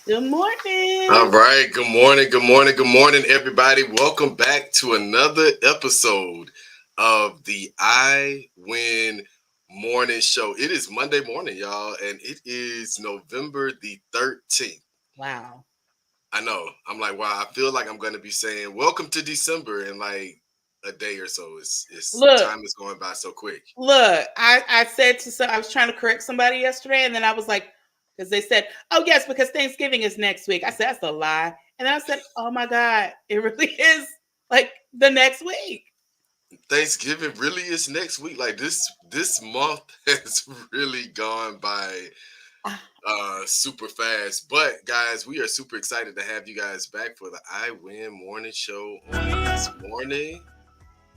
Good All morning. right. Good morning. Good morning. Good morning, everybody. Welcome back to another episode of the I Win Morning Show. It is Monday morning, y'all, and it is November the 13th. Wow. I know. I'm like, wow, I feel like I'm going to be saying welcome to December in like a day or so. It's Look, time is going by so quick. I said to some, I was trying to correct somebody yesterday, and then I was like, because they said, oh, yes, because Thanksgiving is next week. I said, that's a lie. And then I said, oh my God, it really is like the next week. Thanksgiving really is next week. Like this month has really gone by Ah, super fast. But guys, we are super excited to have you guys back for the I Win Morning Show on this morning.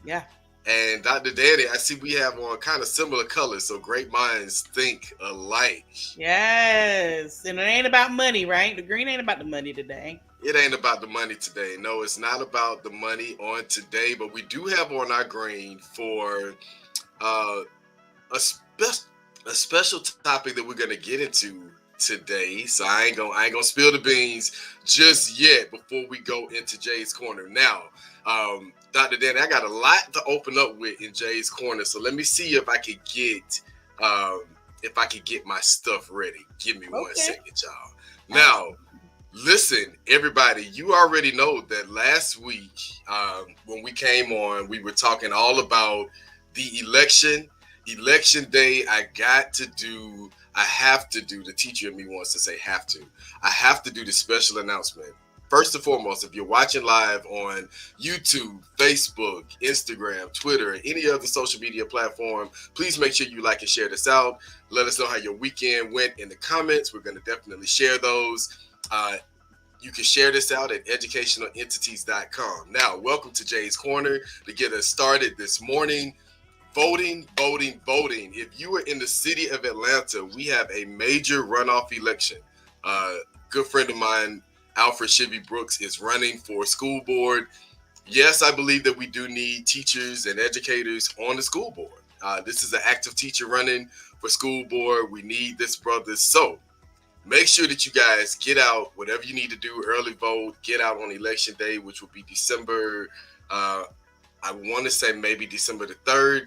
yeah. And Dr. Danny, I see we have on kind of similar colors, so great minds think alike. Yes. And it ain't about money, right? The green ain't about the money today. It ain't about the money today. No, it's not about the money on today, but we do have on our green for uh, a special topic that we're gonna get into today. So I ain't gonna spill the beans just yet before we go into Jay's corner. Now, Dr. Danny, I got a lot to open up with in Jay's corner. So let me see um, if I could get my stuff ready. Give me one Okay. second, y'all. Now, Absolutely. listen, everybody, you already know that last week when we came on, we were talking all about the election. Election day, I have to do, the teacher in me wants to say have to. I have to do the special announcement. First and foremost, if you're watching live on YouTube, Facebook, Instagram, Twitter, and any other social media platform, please make sure you like and share this out. Let us know how your weekend went in the comments. We're going to definitely share those. Uh, you can share this out at educationalentities.com. Now, welcome to Jay's Corner to get us started this morning. Voting, voting, voting. If you are in the city of Atlanta, we have a major runoff election. Uh, good friend of mine, Alfred Shibby Brooks, is running for school board. Yes, I believe that we do need teachers and educators on the school board. This is an active teacher running for school board. We need this, brothers. So make sure that you guys get out, whatever you need to do, early vote, get out on election day, which will be December. Uh, I want to say maybe December the 3rd.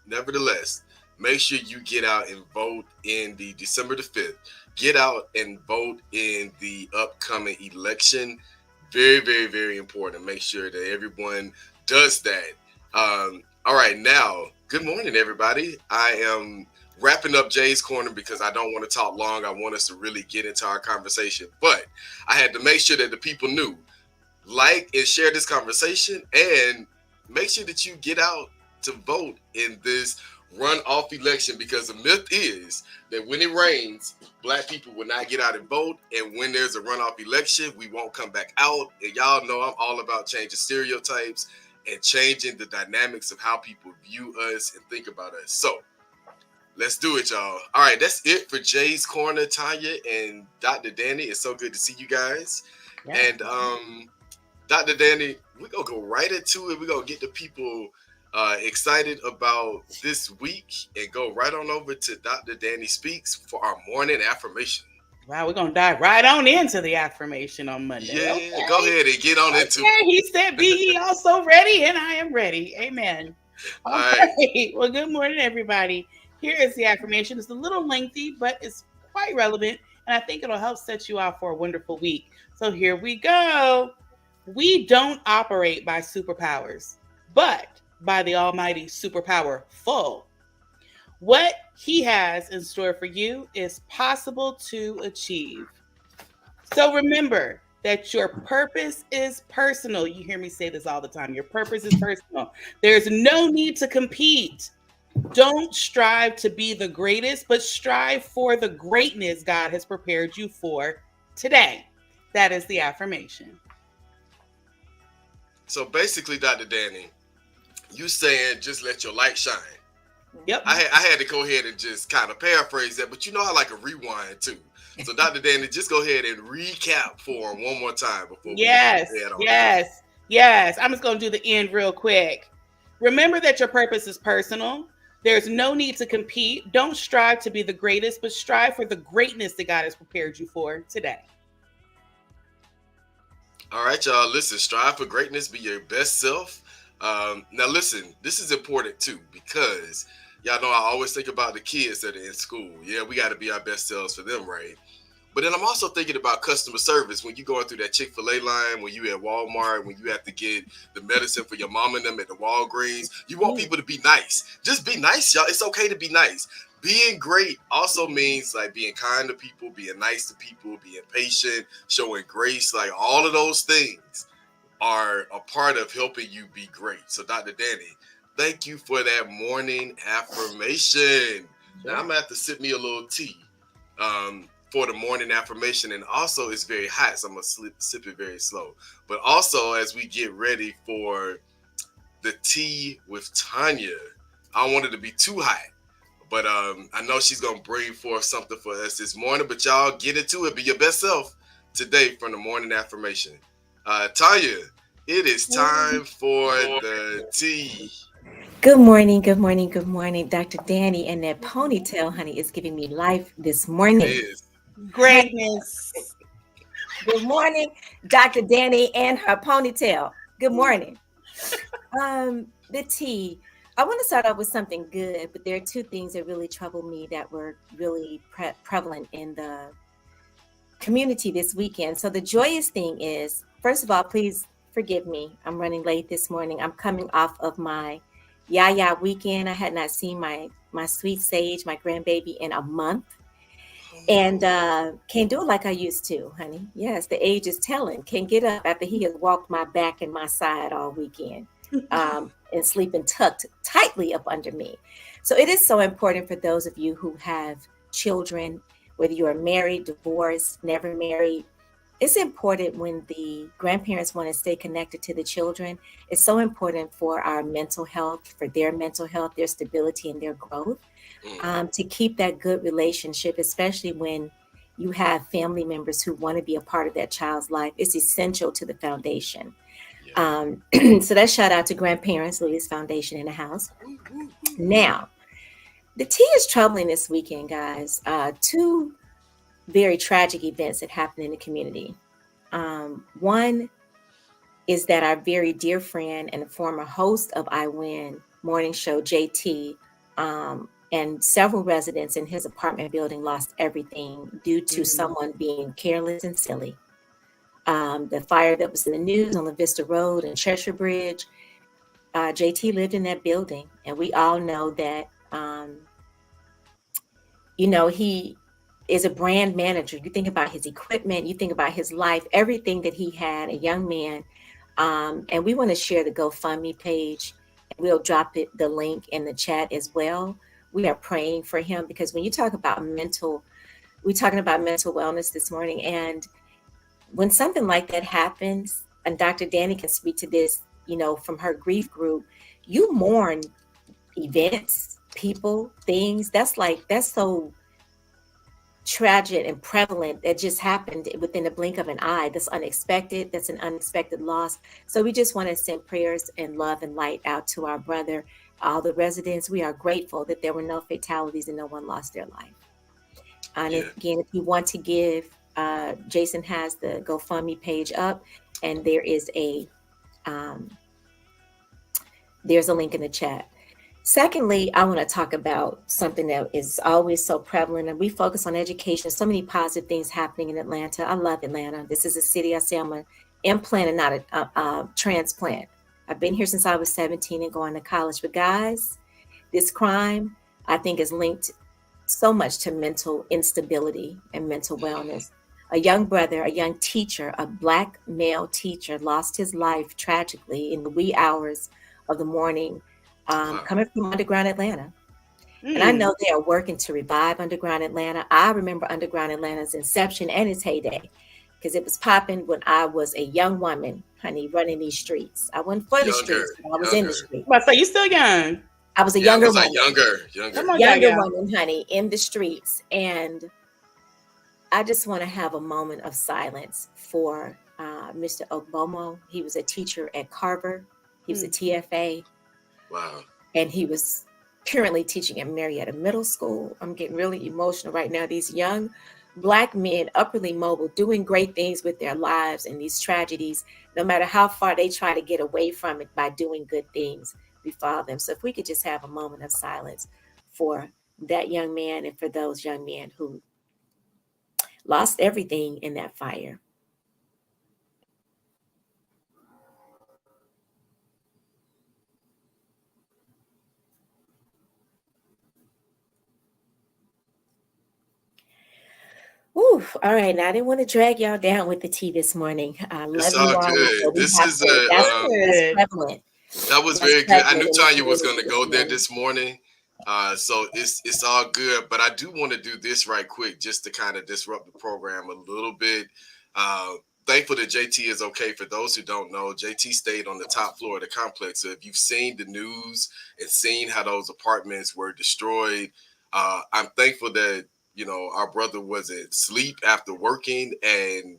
Nevertheless, make sure you get out and vote in the December the 5th. Get out and vote in the upcoming election. Very, very, very important. Make sure that everyone does that. All right, now, good morning, everybody. I am wrapping up Jay's Corner because I don't want to talk long. I want us to really get into our conversation. But I had to make sure that the people knew, like and share this conversation, and make sure that you get out to vote in this runoff election, because the myth is that when it rains, black people will not get out and vote, and when there's a runoff election, we won't come back out. And y'all know I'm all about changing stereotypes and changing the dynamics of how people view us and think about us. So let's do it, y'all. All right, that's it for Jay's Corner. Tonya and Dr. Danny, it's so good to see you guys. Yeah. And Dr. Danny, we're going to go right into it. We're going to get the people excited about this week and go right on over to Dr. Danny Speaks for our morning affirmation. Wow, we're gonna dive right on into the affirmation on Monday. Yeah, go Okay. ahead and get on into Okay. He said, be ye also ready, and I am ready. Amen. it. All All right. right. Well, good morning, everybody. Here is the affirmation. It's a little lengthy, but it's quite relevant, and I think it'll help set you off for a wonderful week. So here we go. We don't operate by superpowers, but by the almighty superpower full. What he has in store for you is possible to achieve. So remember that your purpose is personal. You hear me say this all the time. Your purpose is personal. There's no need to compete. Don't strive to be the greatest, but strive for the greatness God has prepared you for today. That is the affirmation. So basically, Dr. Danny, you saying just let your light shine. Yep. I had to go ahead and just kind of paraphrase that, but you know I like a rewind too. So Dr. Danny, just go ahead and recap for him one more time before we Yes, head on in. yes, yes. I'm just going to do the end real quick. Remember that your purpose is personal. There's no need to compete. Don't strive to be the greatest, but strive for the greatness that God has prepared you for today. All right, y'all. Listen, strive for greatness. Be your best self. Now, listen. This is important too because y'all know I always think about the kids that are in school. Yeah, we got to be our best selves for them, right? But then I'm also thinking about customer service when you going through that Chick-fil-A line, when you at Walmart, when you have to get the medicine for your mom and them at the Walgreens. You want people to be nice. Just be nice, y'all. It's okay to be nice. Being great also means like being kind to people, being nice to people, being patient, showing grace. Like all of those things are a part of helping you be great. So, Dr. Danny, thank you for that morning affirmation. Now, I'm Sure. going to have to sip me a little tea for the morning affirmation. And also, it's very hot, so I'm going to sip it very slow. But also, as we get ready for the tea with Tonya, I don't want it to be too hot. But I know she's going to bring forth something for us this morning. But y'all get into it. Be your best self today from the morning affirmation. Tanya, it is time for the tea. Good morning, good morning, good morning. Dr. Danny and that ponytail, honey, is giving me life this It morning. is. Honey, Greatness. good morning, Dr. Danny and her ponytail. Good morning. The tea. I want to start off with something good, but there are two things that really troubled me that were really prevalent in the community this weekend. So the joyous thing is, first of all, please forgive me. I'm running late this morning. I'm coming off of my Yaya weekend. I had not seen my sweet Sage, my grandbaby, in a month, Oh and no. can't do it like I used to, honey. Yes, the age is telling. Can't get up after he has walked my back and my side all weekend, and sleeping tucked tightly up under me. So it is so important for those of you who have children, whether you are married, divorced, never married. It's important when the grandparents want to stay connected to the children. It's so important for our mental health, for their mental health, their stability, and their growth, Mm, to keep that good relationship, especially when you have family members who want to be a part of that child's life. It's essential to the foundation. yeah. Um, so that shout out to grandparents, Lily's Foundation in the house. Woo, woo, woo, woo. Now, the tea is troubling this weekend, guys. Two very tragic events that happened in the community. One is that our very dear friend and former host of I Win morning show, JT, and several residents in his apartment building lost everything due to Mm. someone being careless and silly. The fire that was in the news on La Vista Road and Cheshire Bridge, JT lived in that building, and we all know that, he is a brand manager. You think about his equipment, you think about his life, everything that he had, a young man. And we want to share the GoFundMe page. We'll drop the link in the chat as well. We are praying for him because when you talk about we're talking about mental wellness this morning. And when something like that happens, and Dr. Danny can speak to this, from her grief group, you mourn events, people, things. That's so tragic and prevalent that just happened within the blink of an eye. That's unexpected. That's an unexpected loss. So we just want to send prayers and love and light out to our brother, all the residents. We are grateful that there were no fatalities and no one lost their life. And Yeah. again, if you want to give, Jason has the GoFundMe page up, and um, there's a link in the chat. Secondly, I want to talk about something that is always so prevalent, and we focus on education. So many positive things happening in Atlanta. I love Atlanta. This is a city I say I'm an implant and not a transplant. I've been here since I was 17 and going to college. But guys, this crime, I think, is linked so much to mental instability and mental Mm, wellness. A young brother, a young teacher, a black male teacher lost his life tragically in the wee hours of the morning, wow. coming from underground Atlanta. And I Mm. know they are working to revive underground Atlanta. I remember underground Atlanta's inception and its heyday because it was popping when I was a young woman, honey, running these streets. I wasn't for the Younger, streets, but I was in the younger. street. I'm about to say, you still young. I was a Yeah, I younger was like woman, younger, younger. Come on, y'all, younger y'all. woman, honey, in the streets. And I just want to have a moment of silence for Mr. Ogbomo. He was a teacher at Carver. He was a Mm. TFA, Wow. and he was currently teaching at Marietta Middle School. I'm getting really emotional right now. These young Black men, upperly mobile, doing great things with their lives, and these tragedies, no matter how far they try to get away from it by doing good things, befall them. So if we could just have a moment of silence for that young man and for those young men who lost everything in that fire. Ooh, all right. Now I didn't want to drag y'all down with the tea this morning. I It's love you all all. good. We This have is to, that's Good. prevalent. that was That's very good. I prevalent knew in the Tonya was going community to this go there morning. this morning. So it's all good, but I do want to do this right quick just to kind of disrupt the program a little bit. Uh, Thankful that JT is okay. For those who don't know, JT stayed on the top floor of the complex. So if you've seen the news and seen how those apartments were destroyed, I'm thankful that our brother wasn't asleep after working and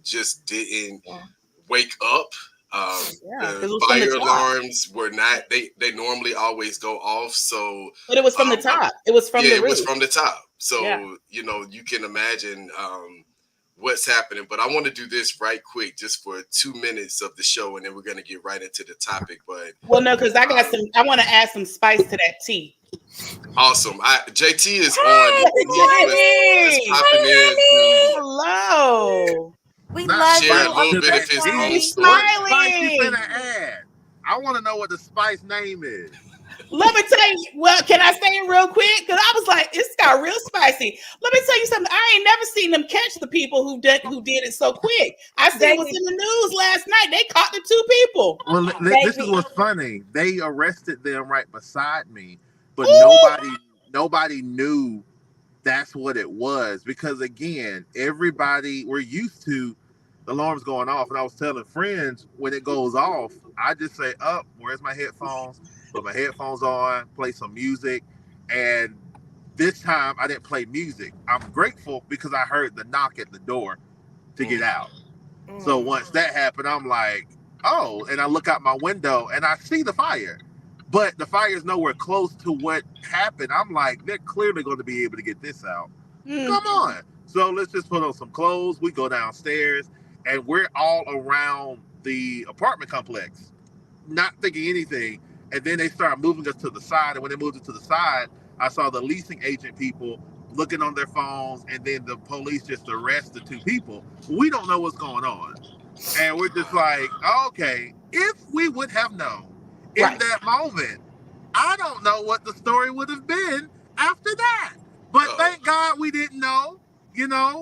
just didn't Yeah. wake up. Yeah, The because it was from the fire top. alarms were not, they normally always go off. So But it was from the top. It was from yeah, the it was roof. from the top. Yeah. So you can imagine what's happening. But I want to do this right quick just for 2 minutes of the show, and then we're going to get right into the topic. But Well, no, because I got some. I want to add some spice to that tea. awesome. JT is on. Hey, good He was Danny, morning. popping in to Hey, honey. hello. We Not love share you, a spicy little Uncle bit today. of his own He, Johnny. story. what spice you finna Smiling. add? I want to know what the spice name is. Let me tell you. Well, can I say it real quick? Because I was like, it's got real spicy. Let me tell you something. I ain't never seen them catch the people who did it so quick. I see it was Baby, in the news last night. They caught the two people. Well, this is baby. what's funny. They arrested them right beside me, but Ooh. nobody knew that's what it was because again, everybody we're used to the alarms going off, and I was telling friends when it goes off, I just say, "Up, where's my headphones? Put my headphones on, play some music," and this time I didn't play music. I'm grateful because I heard the knock at the door to get Mm. out. So Mm. once that happened, I'm like, oh, and I look out my window and I see the fire. But the fire is nowhere close to what happened. I'm like, they're clearly going to be able to get this out. Mm. Come on. So let's just put on some clothes. We go downstairs and we're all around the apartment complex, not thinking anything. And then they start moving us to the side. And when they moved us to the side, I saw the leasing agent people looking on their phones. And then the police just arrest the two people. We don't know what's going on. And we're just like, okay, if we would have known in Right. that moment, I don't know what the story would have been after that. But Uh-oh. thank God we didn't know.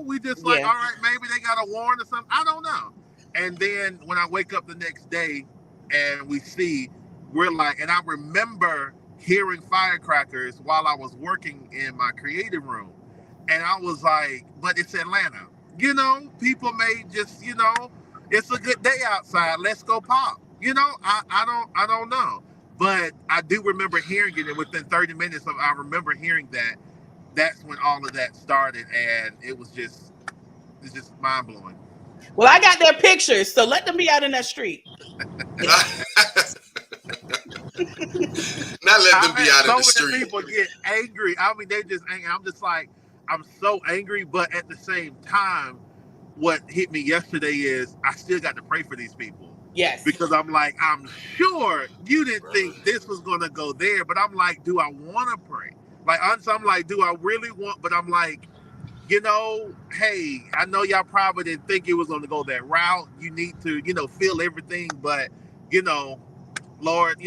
We just like, Yeah. all right, maybe they got a warrant or something. I don't know. And then when I wake up the next day and we see, we're like, and I remember hearing firecrackers while I was working in my creative room. And I was like, but it's Atlanta. People may just, it's a good day outside. Let's go pop. I don't know. But I do remember hearing it, and within 30 minutes of I remember hearing that, that's when all of that started, and it's just mind blowing. Well, I got their pictures, so let them be out in that street. Not let them I've be had out in so the many street. people get angry. I mean, they just angry. I'm just like, I'm so angry, but at the same time, what hit me yesterday is I still got to pray for these people Yes. because I'm like, I'm sure you didn't Brother. think this was gonna go there, but I'm like, do I want to pray? Like, honestly, I'm like, do I really want? But I'm like, hey, I know y'all probably didn't think it was gonna go that route. You need to, feel everything, but you know, Lord,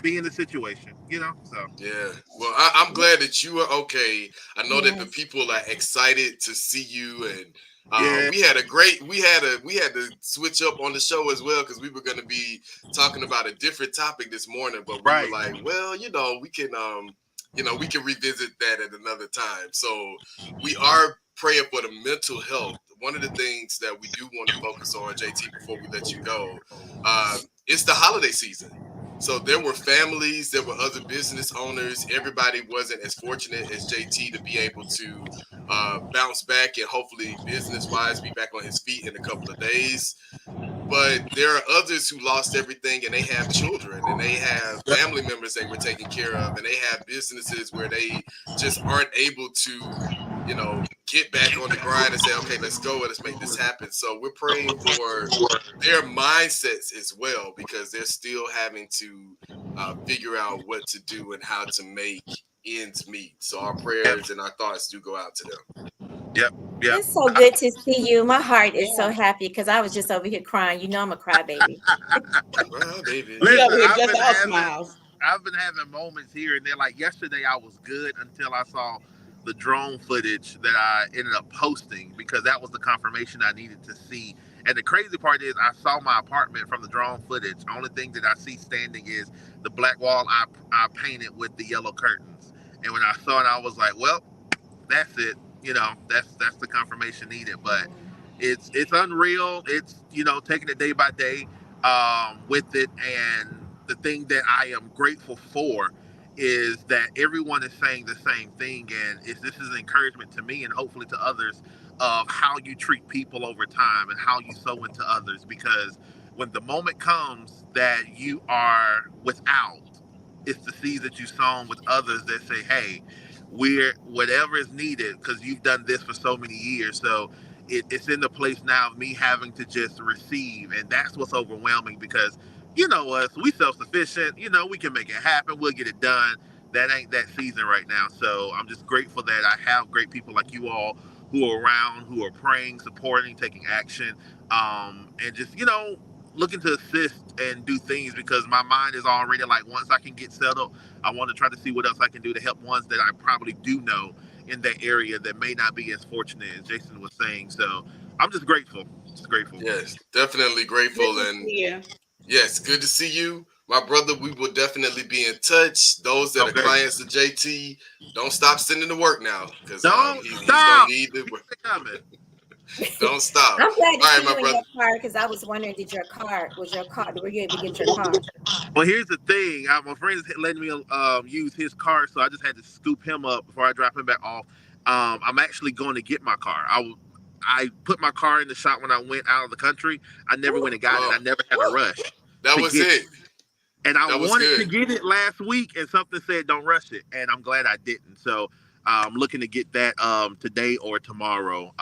be in the situation, So Yeah. Well, I'm glad that you are okay. I know that the Yes. people are excited to see you, and yeah, we had to switch up on the show as well because we were going to be talking about a different topic this morning, but we were right. like, well, we can revisit that at another time. So we are praying for the mental health. One of the things that we do want to focus on, JT, before we let you go, it's the holiday season. So there were families, there were other business owners. Everybody wasn't as fortunate as JT to be able to bounce back and hopefully business-wise be back on his feet in a couple of days. But there are others who lost everything and they have children and they have family members they were taking care of and they have businesses where they just aren't able to get back on the grind and say, okay, let's go and let's make this happen. So we're praying for their mindsets as well, because they're still having to figure out what to do and how to make ends meet. So our prayers and our thoughts do go out to them. Yep. It's so good to see you. My heart is so happy because I was just over here crying. You know I'm a crybaby. Well, baby. Listen, I've been having moments here and there. Like yesterday, I was good until I saw the drone footage that I ended up posting, because that was the confirmation I needed to see. And the crazy part is, I saw my apartment from the drone footage. The only thing that I see standing is the black wall I painted with the yellow curtains. And when I saw it, I was like, well, that's it. That's the confirmation needed. But it's unreal. It's taking it day by day with it. And the thing that I am grateful for is that everyone is saying the same thing, and this is an encouragement to me and hopefully to others of how you treat people over time and how you sow into others. Because when the moment comes that you are without, it's the seeds that you sown with others that say, hey, we're whatever is needed, because you've done this for so many years. So it's in the place now of me having to just receive, and that's what's overwhelming, because us, we self-sufficient, we can make it happen, we'll get it done. That ain't that season right now. So I'm just grateful that I have great people like you all who are around, who are praying, supporting, taking action, and just looking to assist and do things, because my mind is already like, once I can get settled, I want to try to see what else I can do to help ones that I probably do know in that area that may not be as fortunate as Jason was saying. So I'm just grateful. Yes, definitely grateful. And yes, good to see you, my brother. We will definitely be in touch. Those that are clients of JT, don't stop sending the work now, because he's gonna need the work. Don't stop. I'm glad to see my you in brother. your car, because I was wondering, were you able to get your car? Well, here's the thing. My friend's letting me use his car, so I just had to scoop him up before I drop him back off. I'm actually going to get my car. I put my car in the shop when I went out of the country. I never went and got it. I never had a rush. That was it. And I wanted to get it last week, and something said don't rush it, and I'm glad I didn't. So I'm looking to get that today or tomorrow.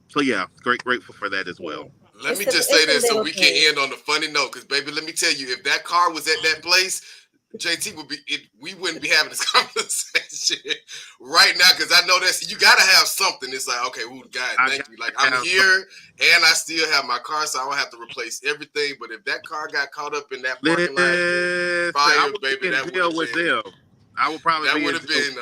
So yeah, grateful for that as well. Let me just say this so we can end on a funny note, because baby, let me tell you, if that car was at that place, JT we wouldn't be having this conversation right now, because I know that's, you gotta have something. It's like, okay, guys, thank you. Like, I'm here and I still have my car, so I don't have to replace everything. But if that car got caught up in that parking lot, fire, baby, that would have been. I would probably. That would have been.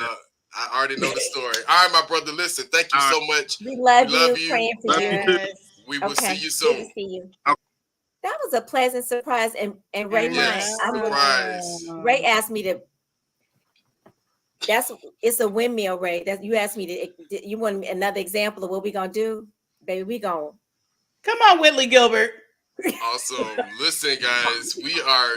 I already know the story. All right, my brother. Listen, thank you so much. We love you. Praying for you. We will see you soon. Good to see you. Okay. That was a pleasant surprise, and Ray, Ray asked me to. It's a windmill, Ray. You asked me to. You want another example of what we gonna do, baby? We gonna come on, Whitley Gilbert. Awesome. Listen, guys, we are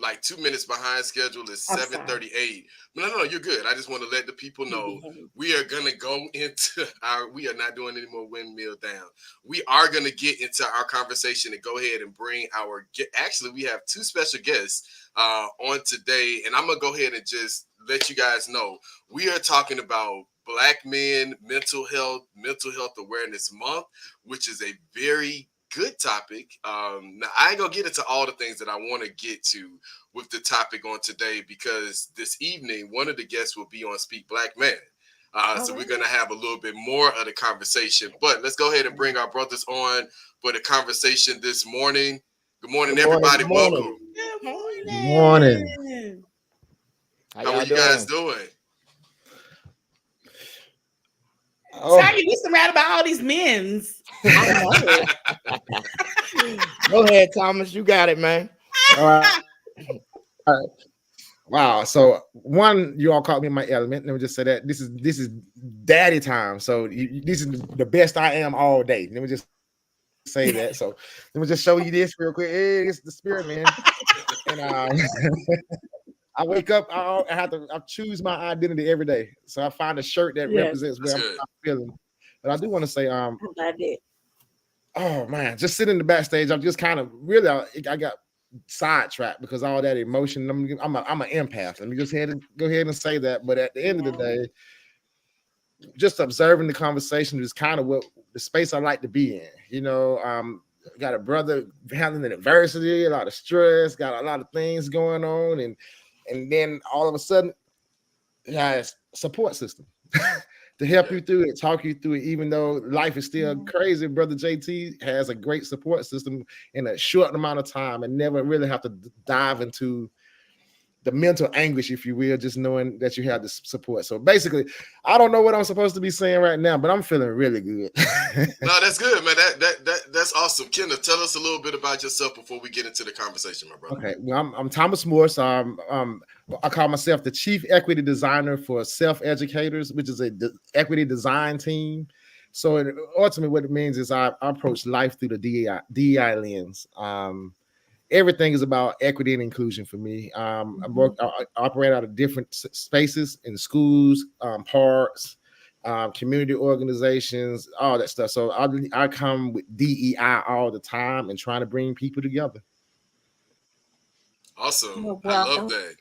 like 2 minutes behind schedule. It's 7:38. No, you're good. I just want to let the people know we are gonna go into we are not doing any more windmill down. We are gonna get into our conversation and go ahead and bring actually, we have two special guests on today, and I'm gonna go ahead and just let you guys know we are talking about Black Men Mental Health Awareness Month, which is a very good topic. Now I ain't gonna get into all the things that I want to get to with the topic on today, because this evening one of the guests will be on Speak Black Man. So we're gonna have a little bit more of the conversation. But let's go ahead and bring our brothers on for the conversation this morning. Good morning, everybody. Welcome. Good morning. How are you guys doing? Tonya, you some right about all these men's. Go ahead, Thomas. You got it, man. All right. Wow. So one, you all caught me in my element. Let me just say that this is daddy time. So this is the best I am all day. Let me just say that. So let me just show you this real quick. Hey, it's the spirit, man. And I wake up, I choose my identity every day. So I find a shirt that represents where I'm feeling. But I do want to say, I love it. Oh man, just sitting in the backstage, I'm just kind of really, I got sidetracked because all that emotion. I'm an empath. Let me just go ahead and say that. But at the end of the day, just observing the conversation is kind of what the space I like to be in. Got a brother handling adversity, a lot of stress, got a lot of things going on, and then all of a sudden, has support system to help you through it, talk you through it, even though life is still crazy. Brother JT has a great support system in a short amount of time and never really have to dive into the mental anguish, if you will, just knowing that you have the support. So basically, I don't know what I'm supposed to be saying right now, but I'm feeling really good. No, that's good, man. That's awesome. Kenneth, tell us a little bit about yourself before we get into the conversation, my brother. Okay, well, I'm Thomas Morse. I call myself the Chief Equity Designer for Self Educators, which is a equity design team. So ultimately, what it means is I approach life through the DEI lens. Everything is about equity and inclusion for me. I operate out of different spaces in schools, parks, community organizations, all that stuff. So I come with DEI all the time and trying to bring people together. Awesome. I love that.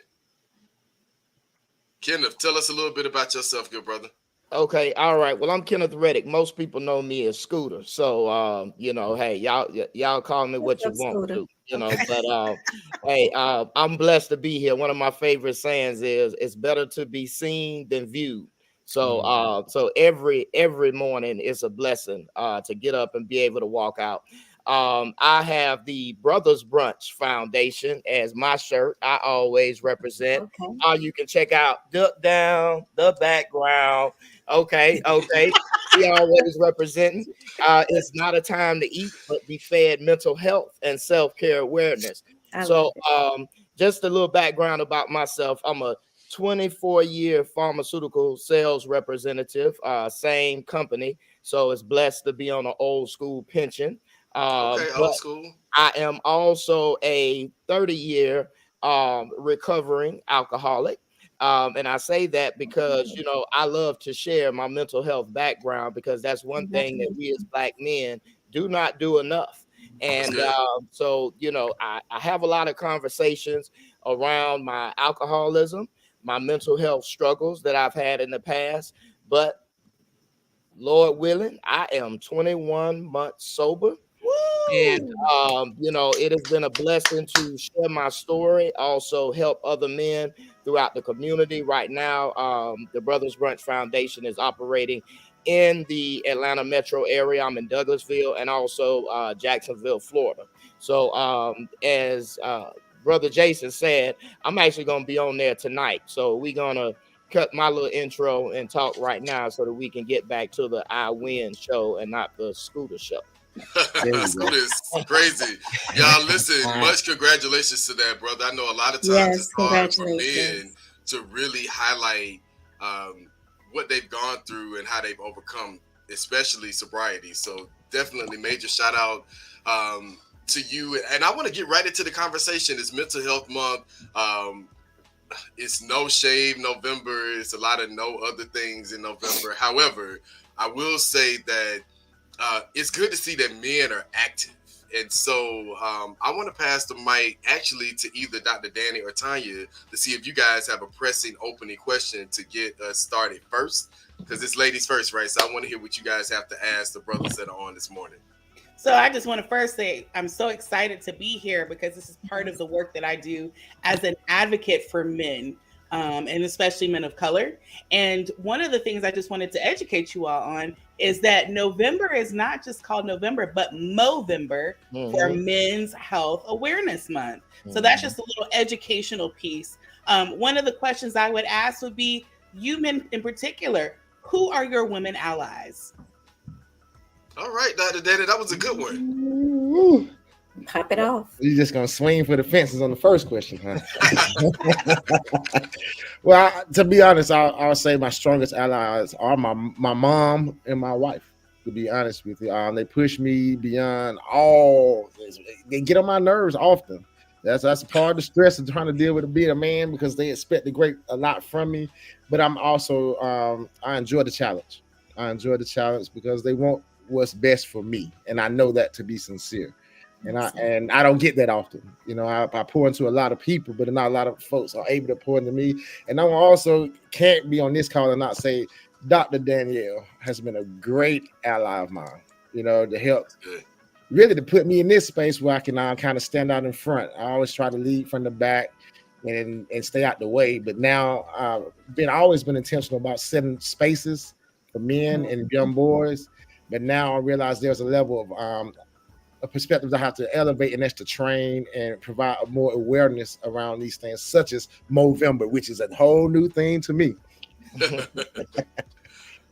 Kenneth, tell us a little bit about yourself, good brother. Okay, all right. Well, I'm Kenneth Reddick. Most people know me as Scooter. So hey, y'all call me what you want to, but hey, I'm blessed to be here. One of my favorite sayings is it's better to be seen than viewed. So so every morning is a blessing to get up and be able to walk out. I have the Brothers Brunch Foundation as my shirt. I always represent. You can check out Duck Down, the background. Okay. We always representing. It's not a time to eat, but be fed mental health and self-care awareness. Just a little background about myself. I'm a 24-year pharmaceutical sales representative, same company. So it's blessed to be on an old school pension. Old school. I am also a 30-year recovering alcoholic. And I say that because, I love to share my mental health background, because that's one thing that we as Black men do not do enough. And so, I have a lot of conversations around my alcoholism, my mental health struggles that I've had in the past. But Lord willing, I am 21 months sober. And it has been a blessing to share my story, also help other men throughout the community. Right now, the Brothers Brunch Foundation is operating in the Atlanta metro area. I'm in Douglasville and also Jacksonville, Florida. So as Brother Jason said, I'm actually going to be on there tonight. So we're going to cut my little intro and talk right now so that we can get back to the I Win show and not the Scooter show. Scooter is crazy. Y'all listen, much congratulations to that, brother. I know a lot of times it's hard for men to really highlight what they've gone through and how they've overcome, especially sobriety. So definitely major shout out to you. And I want to get right into the conversation. It's Mental Health Month. It's No Shave November. It's a lot of no other things in November. However, I will say that it's good to see that men are active. And so I want to pass the mic actually to either Dr. Dani or Tonya to see if you guys have a pressing opening question to get us started first, because it's ladies first, right? So I want to hear what you guys have to ask the brothers that are on this morning. So I just want to first say I'm so excited to be here, because this is part of the work that I do as an advocate for men. And especially men of color. And one of the things I just wanted to educate you all on is that November is not just called November, but Movember for Men's Health Awareness Month. So that's just a little educational piece. One of the questions I would ask would be, you men in particular, who are your women allies? All right, Dr. Dani, that was a good one. Pop it off. You're just gonna swing for the fences on the first question, huh? Well, to be honest, I'll say my strongest allies are my mom and my wife. To be honest with you, they push me beyond all. They get on my nerves often. That's part of the stress of trying to deal with being a man, because they expect a lot from me. But I'm also I enjoy the challenge. Because they want what's best for me, and I know that to be sincere. And I don't get that often. I pour into a lot of people, but not a lot of folks are able to pour into me. And I also can't be on this call and not say Dr. Danielle has been a great ally of mine, to help Good. really to put me in this space where I can kind of stand out in front. I always try to lead from the back and stay out the way. But now always been intentional about setting spaces for men and young boys. But now I realize there's a level of a perspective I have to elevate, and that's to train and provide more awareness around these things, such as Movember, which is a whole new thing to me.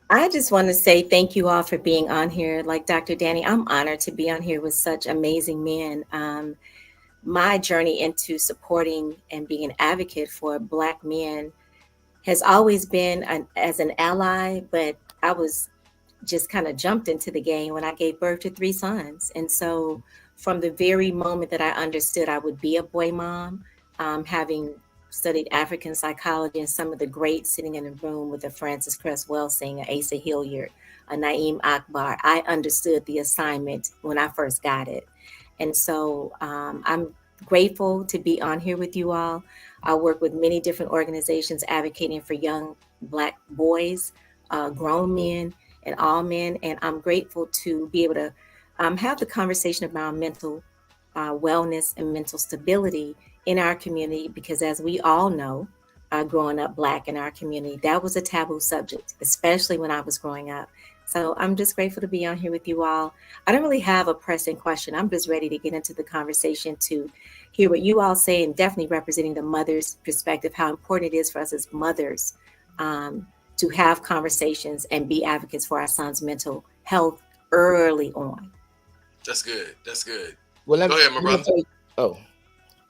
I just want to say thank you all for being on here. Like Dr. Dani, I'm honored to be on here with such amazing men. My journey into supporting and being an advocate for Black men has always been as an ally, but I was just kind of jumped into the game when I gave birth to 3 sons. And so from the very moment that I understood I would be a boy mom, having studied African psychology and some of the greats sitting in the room with a Frances Cress Welsing, a Asa Hilliard, a Naeem Akbar, I understood the assignment when I first got it. And so I'm grateful to be on here with you all. I work with many different organizations advocating for young Black boys, grown men, and all men. And I'm grateful to be able to have the conversation about mental wellness and mental stability in our community, because as we all know, growing up Black in our community, that was a taboo subject, especially when I was growing up. So I'm just grateful to be on here with you all. I don't really have a pressing question. I'm just ready to get into the conversation to hear what you all say, and definitely representing the mother's perspective, how important it is for us as mothers to have conversations and be advocates for our sons' mental health early on. That's good. That's good. Well, Go ahead, my brother.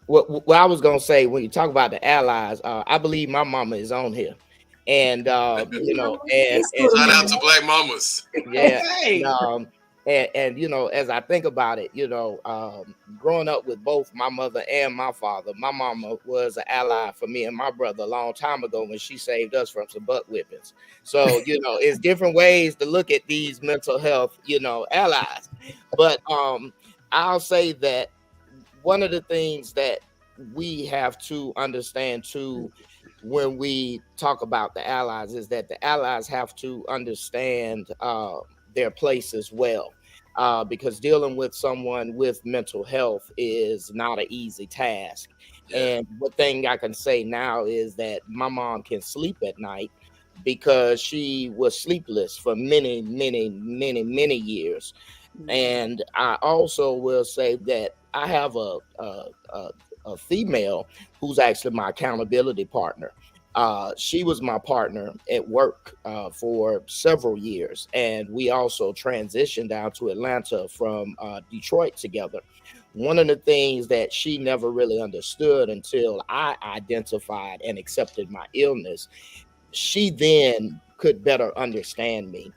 What I was gonna say, when you talk about the allies, I believe my mama is on here, and and shout out to Black mamas. Yeah, Hey. and as I think about it, growing up with both my mother and my father, my mama was an ally for me and my brother a long time ago when she saved us from some butt whippings. So it's different ways to look at these mental health allies. But I'll say that one of the things that we have to understand too, when we talk about the allies, is that the allies have to understand their place as well, because dealing with someone with mental health is not an easy task. Yeah. And one thing I can say now is that my mom can sleep at night because she was sleepless for many, many, many, many years. And I also will say that I have a female who's actually my accountability partner. She was my partner at work for several years, and we also transitioned down to Atlanta from Detroit together. One of the things that she never really understood until I identified and accepted my illness, she then could better understand me.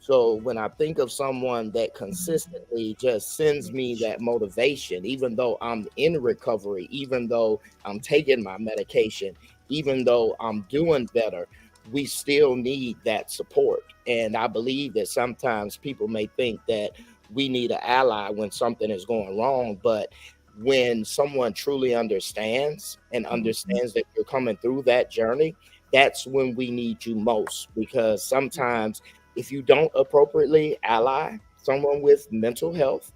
So when I think of someone that consistently just sends me that motivation, even though I'm in recovery, even though I'm taking my medication, even though I'm doing better, we still need that support. And I believe that sometimes people may think that we need an ally when something is going wrong, but when someone truly understands and understands that you're coming through that journey, that's when we need you most. Because sometimes if you don't appropriately ally someone with mental health,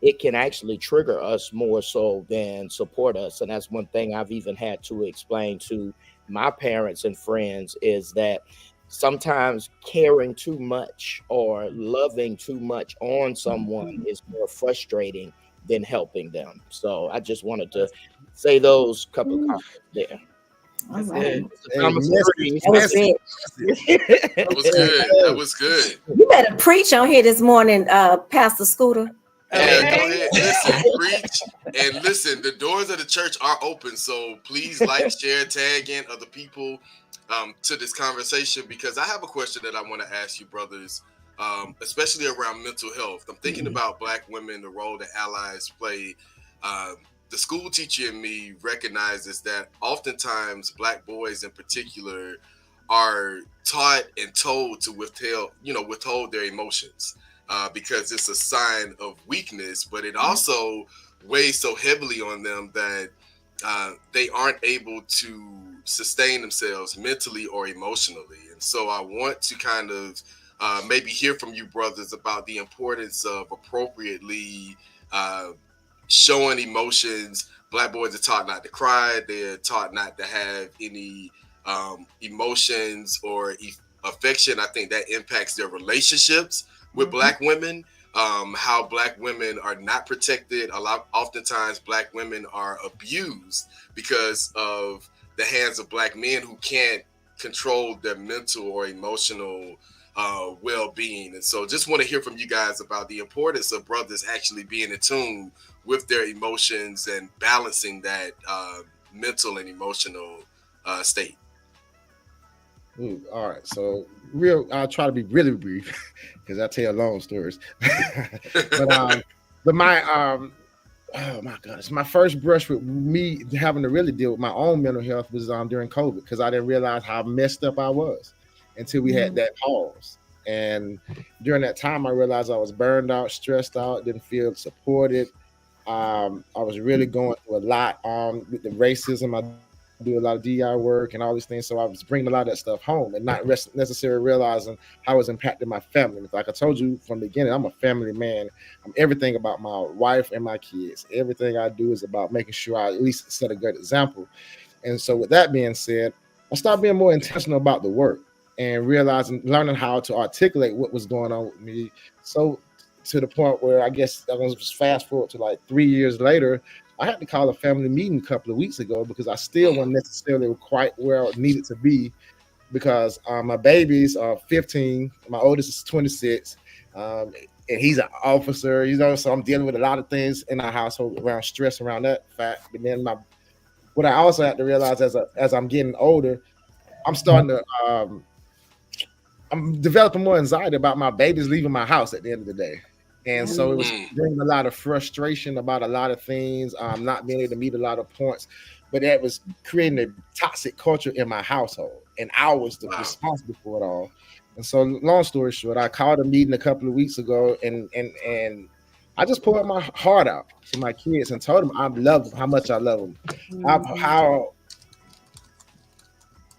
it can actually trigger us more so than support us. And that's one thing I've even had to explain to my parents and friends, is that sometimes caring too much or loving too much on someone is more frustrating than helping them. So I just wanted to say those couple of comments there. That's good. That was rich. That was good. That was good. You better preach on here this morning, Pastor Scooter. Yeah, go ahead. Listen, preach, and listen. The doors of the church are open, so please like, share, tag in other people to this conversation, because I have a question that I want to ask you, brothers, especially around mental health. I'm thinking about Black women, the role that allies play. The school teacher in me recognizes that oftentimes Black boys in particular are taught and told to withhold their emotions. Because it's a sign of weakness, but it also weighs so heavily on them that they aren't able to sustain themselves mentally or emotionally. And so I want to kind of maybe hear from you brothers about the importance of appropriately uh, showing emotions. Black boys are taught not to cry. They're taught not to have any emotions or affection. I think that impacts their relationships with Mhm. black women. How black women are not protected. Oftentimes, black women are abused because of the hands of black men who can't control their mental or emotional well-being. And so, just want to hear from you guys about the importance of brothers actually being in tune with their emotions and balancing that mental and emotional state. Ooh, all right. So real, I'll try to be really brief because I tell long stories. but but my oh my goodness, my first brush with me having to really deal with my own mental health was during COVID because I didn't realize how messed up I was until we had Mhm. that pause. And during that time, I realized I was burned out, stressed out, didn't feel supported. I was really going through a lot with the racism. I do a lot of DI work and all these things, so I was bringing a lot of that stuff home and not necessarily realizing how it was impacting my family. Like I told you from the beginning, I'm a family man. I'm everything about my wife and my kids. Everything I do is about making sure I at least set a good example. And so, with that being said, I started being more intentional about the work and realizing, learning how to articulate what was going on with me. So, to the point where I guess I was fast forward to like 3 years later, I had to call a family meeting a couple of weeks ago because I still wasn't necessarily quite where I needed to be because my babies are 15, my oldest is 26, and he's an officer, so I'm dealing with a lot of things in our household around stress around that fact. But then what I also have to realize as I'm getting older, I'm starting to I'm developing more anxiety about my babies leaving my house at the end of the day. And so it Mhm. was Mm, bringing a lot of frustration about a lot of things, not being able to meet a lot of points. But that was creating a toxic culture in my household. And I was wow. responsible for it all. And so long story short, I called a meeting a couple of weeks ago and I just poured my heart out to my kids and told them I love them, how much I love them, Mhm. how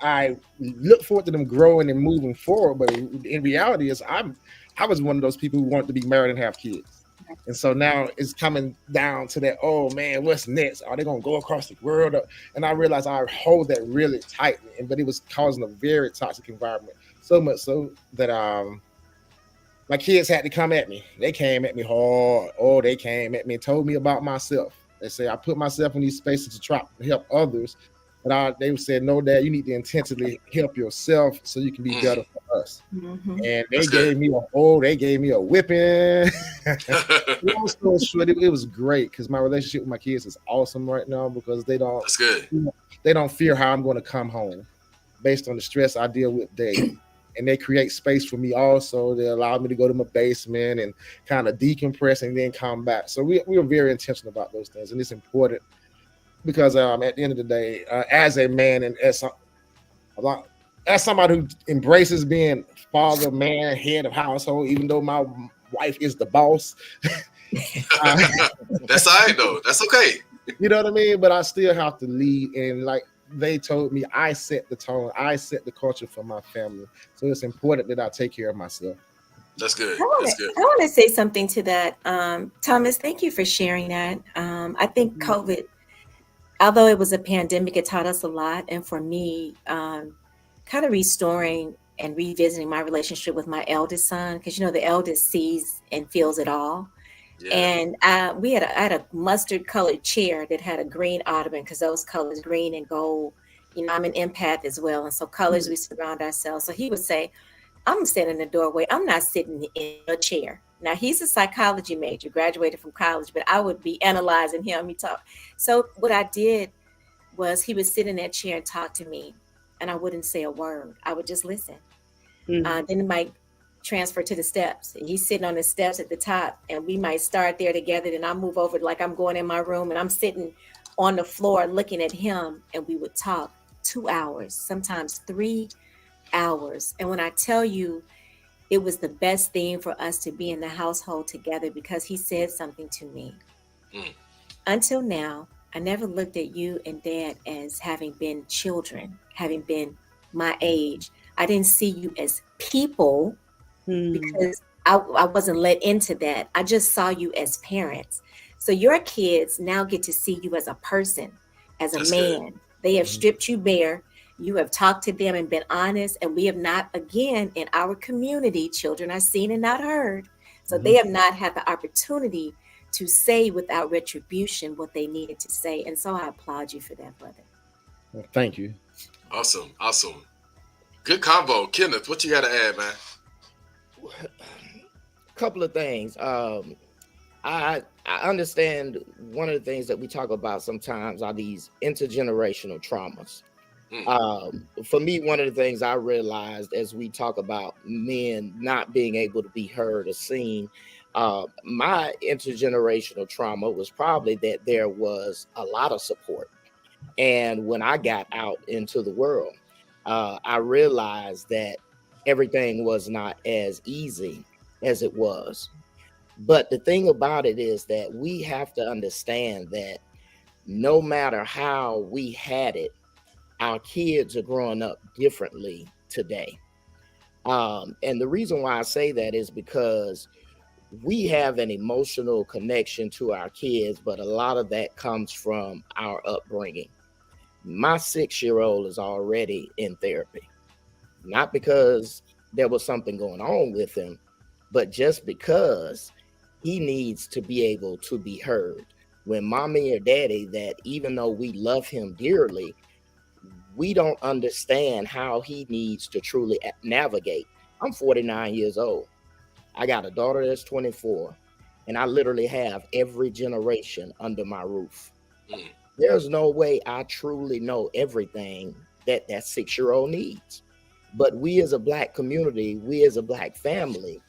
I look forward to them growing and moving forward. But in reality, I was one of those people who wanted to be married and have kids. And so now it's coming down to that, oh man, what's next? Are they gonna go across the world? And I realized I hold that really tightly. But it was causing a very toxic environment. So much so that my kids had to come at me. They came at me hard. Oh, they came at me and told me about myself. They say I put myself in these spaces to try to help others. But they said, no, Dad, you need to intentionally help yourself so you can be better Mm, for us. Mhm. And that's good. they gave me a whipping. Long story short, it was great because my relationship with my kids is awesome right now because That's good. they don't fear how I'm going to come home based on the stress I deal with daily. And they create space for me also. They allow me to go to my basement and kind of decompress and then come back. So we are very intentional about those things. And it's important because at the end of the day, as a man and as somebody who embraces being father, man, head of household, even though my wife is the boss, uh, That's all right though. That's okay. you know what I mean? But I still have to lead. And like they told me, I set the tone, I set the culture for my family. So it's important that I take care of myself. That's good. I want That's to good. I want to say something to that, Thomas. Thank you for sharing that. I think COVID, although it was a pandemic, it taught us a lot. And for me, kind of restoring and revisiting my relationship with my eldest son, because the eldest sees and feels it all. Yeah. And I had a mustard colored chair that had a green ottoman because those colors, green and gold. I'm an empath as well, and so colors we surround ourselves. So he would say, I'm standing in the doorway. I'm not sitting in a chair. Now he's a psychology major, graduated from college, but I would be analyzing him. He talk. So what I did was he would sit in that chair and talk to me, and I wouldn't say a word. I would just listen. Then it might transfer to the steps. He's sitting on the steps at the top, and we might start there together. Then I move over like I'm going in my room, and I'm sitting on the floor looking at him, and we would talk 2 hours, sometimes 3 hours. And when I tell you, it was the best thing for us to be in the household together because he said something to me. Mm, Until now, I never looked at you and dad as having been children, having been my age. I didn't see you as people Hmm. because I wasn't let into that. I just saw you as parents. So your kids now get to see you as a person, as a That's good. man. They have Mhm. stripped you bare. You have talked to them and been honest. And we have not, again, in our community, children are seen and not heard. So they Mhm. have not had the opportunity to say without retribution what they needed to say. And so I applaud you for that, brother. Well, thank you. Awesome. Awesome. Good combo. Kenneth, what you got to add, man? Couple of things. I understand one of the things that we talk about sometimes are these intergenerational traumas. For me, one of the things I realized as we talk about men not being able to be heard or seen, my intergenerational trauma was probably that there was a lot of support. And when I got out into the world, I realized that everything was not as easy as it was. But the thing about it is that we have to understand that no matter how we had it, our kids are growing up differently today. And the reason why I say that is because we have an emotional connection to our kids, but a lot of that comes from our upbringing. My 6 year old is already in therapy, not because there was something going on with him, but just because he needs to be able to be heard. When mommy or daddy, that even though we love him dearly, we don't understand how he needs to truly navigate. I'm 49 years old. I got a daughter that's 24, and I literally have every generation under my roof. Mm. There's no way I truly know everything that that 6 year old needs. But we as a Black community, we as a Black family,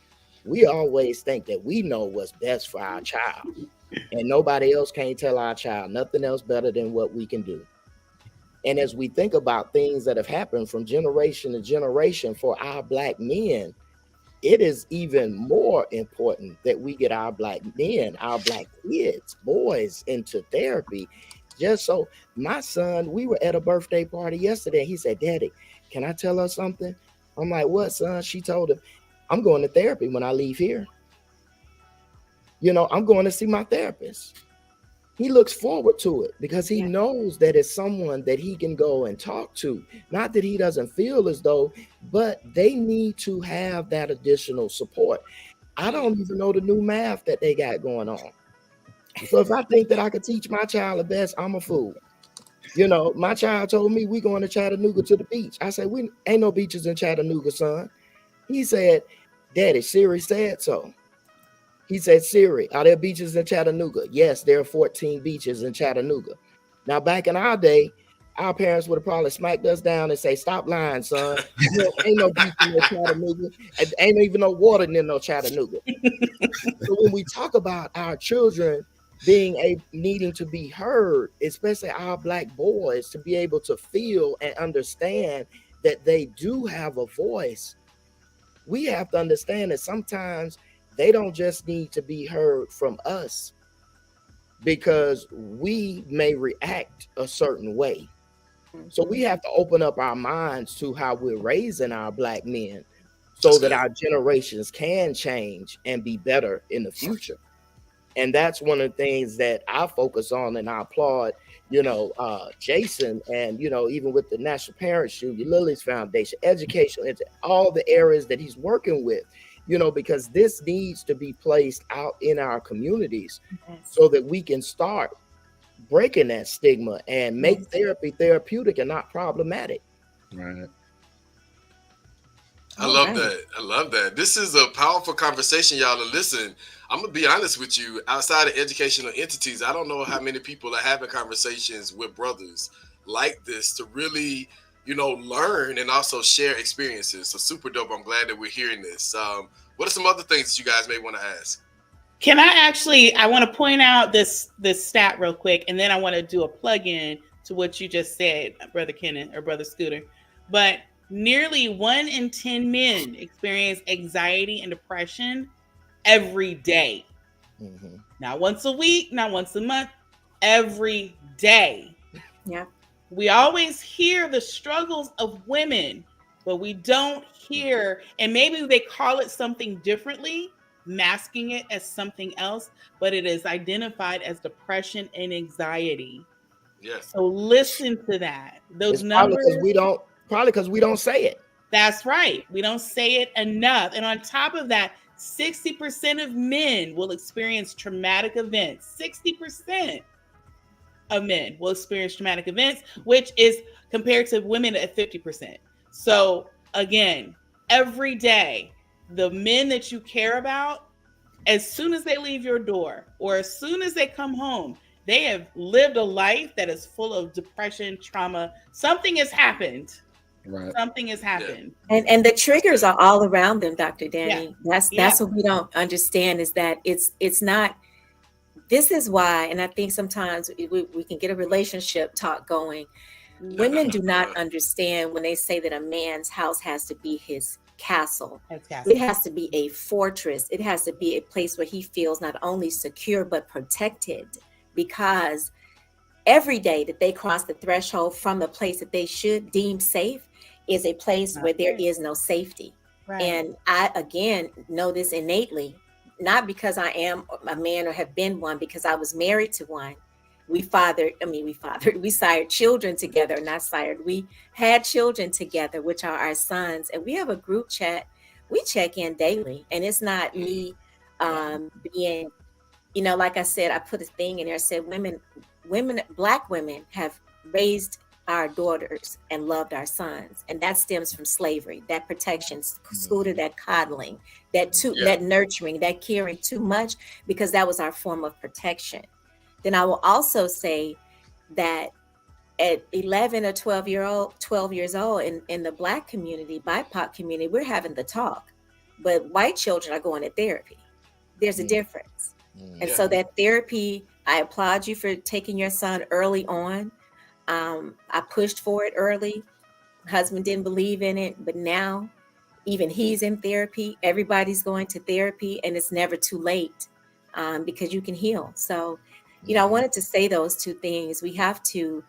we always think that we know what's best for our child. And nobody else can't tell our child nothing else better than what we can do. And as we think about things that have happened from generation to generation for our Black men, it is even more important that we get our Black men, our Black kids, boys into therapy. Just so my son, we were at a birthday party yesterday. He said, Daddy, can I tell her something? I'm like, what, son? She told him, I'm going to therapy when I leave here. I'm going to see my therapist. He looks forward to it because he Yeah. knows that it's someone that he can go and talk to. Not that he doesn't feel as though, but they need to have that additional support. I don't even know the new math that they got going on. So if I think that I could teach my child the best, I'm a fool. My child told me we going to Chattanooga to the beach. I said, we ain't no beaches in Chattanooga, son. He said, Daddy, Siri said so. He said, Siri, are there beaches in Chattanooga? Yes, there are 14 beaches in Chattanooga. Now, back in our day, our parents would have probably smacked us down and say, stop lying, son. Ain't no beach in no Chattanooga. Ain't even no water in no Chattanooga. So when we talk about our children needing to be heard, especially our Black boys, to be able to feel and understand that they do have a voice, we have to understand that sometimes they don't just need to be heard from us because we may react a certain way. So we have to open up our minds to how we're raising our Black men so That's that good. our generations can change and be better in the future. And that's one of the things that I focus on, and I applaud, Jason, and even with the National Parents Union, Lily's Foundation, education, into all the areas that he's working with, because this needs to be placed out in our communities Yes. so that we can start breaking that stigma and make Yes. therapy therapeutic and not problematic. Right. I All love right. that. I love that. This is a powerful conversation, y'all. And listen, I'm gonna be honest with you. Outside of educational entities, I don't know how many people are having conversations with brothers like this to really, learn and also share experiences. So super dope. I'm glad that we're hearing this. What are some other things that you guys may want to ask? Can I actually? I want to point out this stat real quick, and then I want to do a plug in to what you just said, Brother Kenneth or Brother Scooter. But nearly 1 in 10 men experience anxiety and depression every day. Mhm. Not once a week, not once a month, every day. Yeah. We always hear the struggles of women, but we don't hear, and maybe they call it something differently, masking it as something else, but it is identified as depression and anxiety. Yes. So listen to that. Those It's probably numbers, because we don't say it. that's right. We don't say it enough. And on top of that, 60% of men will experience traumatic events. 60% of men will experience traumatic events, which is compared to women at 50%. So again, every day, the men that you care about, as soon as they leave your door or as soon as they come home, they have lived a life that is full of depression, trauma. Something has happened. Right. Something has happened. And the triggers are all around them, Dr. Yeah. Dani. That's what we don't understand, is that it's not. This is why, and I think sometimes we can get a relationship talk going. Women do not understand when they say that a man's house has to be his castle. It has to be a fortress. It has to be a place where he feels not only secure but protected, because every day that they cross the threshold from the place that they should deem safe is a place where there is no safety. Right. And I, again, know this innately, not because I am a man or have been one, because I was married to one. We sired children together, not sired. We had children together, which are our sons. And we have a group chat. We check in daily. And it's not me being, like I said, I put a thing in there, said Black women have raised our daughters and loved our sons. And that stems from slavery, that protection, scooter, that coddling, that nurturing, that caring too much, because that was our form of protection. Then I will also say that at 11 or 12 years old in the Black community, BIPOC community, we're having the talk, but white children are going to therapy. There's a difference. And so that therapy, I applaud you for taking your son early on. I pushed for it early. Husband didn't believe in it, but now even he's in therapy. Everybody's going to therapy, and it's never too late, because you can heal. So, I wanted to say those two things. We have to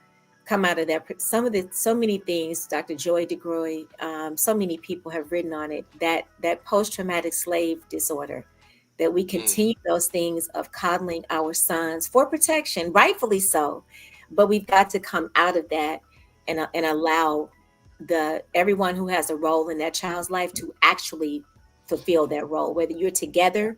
come out of that. So many things, Dr. Joy DeGroy, so many people have written on it, that post-traumatic slave disorder, that we continue those things of coddling our sons for protection, rightfully so. But we've got to come out of that and allow everyone who has a role in that child's life to actually fulfill that role, whether you're together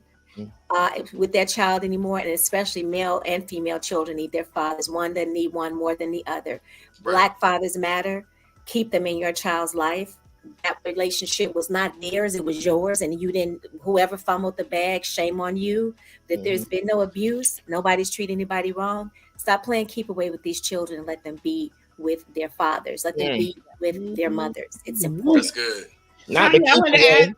with that child anymore, and especially male and female children need their fathers. One doesn't need one more than the other. Right. Black fathers matter. Keep them in your child's life. That relationship was not theirs, it was yours, and you didn't. Whoever fumbled the bag, shame on you. That there's been no abuse, nobody's treated anybody wrong. Stop playing keep away with these children and let them be with their fathers. Let them be with their mothers. It's important. That's good. I wanted to add,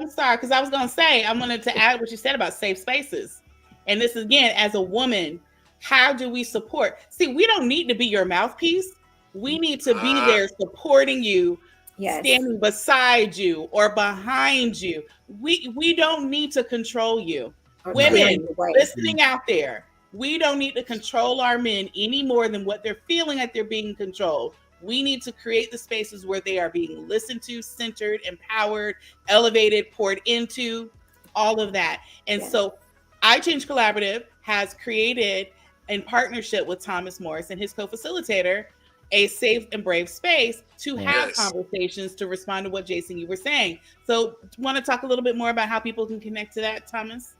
I'm sorry, because I was going to say, I wanted to add what you said about safe spaces. And this is, again, as a woman, how do we support? See, we don't need to be your mouthpiece. We need to be there supporting you, standing beside you or behind you. We don't need to control you. Women listening out there, we don't need to control our men any more than what they're feeling like they're being controlled. We need to create the spaces where they are being listened to, centered, empowered, elevated, poured into, all of that. And so I Change Collaborative has created, in partnership with Thomas Morris and his co-facilitator, a safe and brave space to have conversations, to respond to what, Jason, you were saying. So want to talk a little bit more about how people can connect to that, Thomas?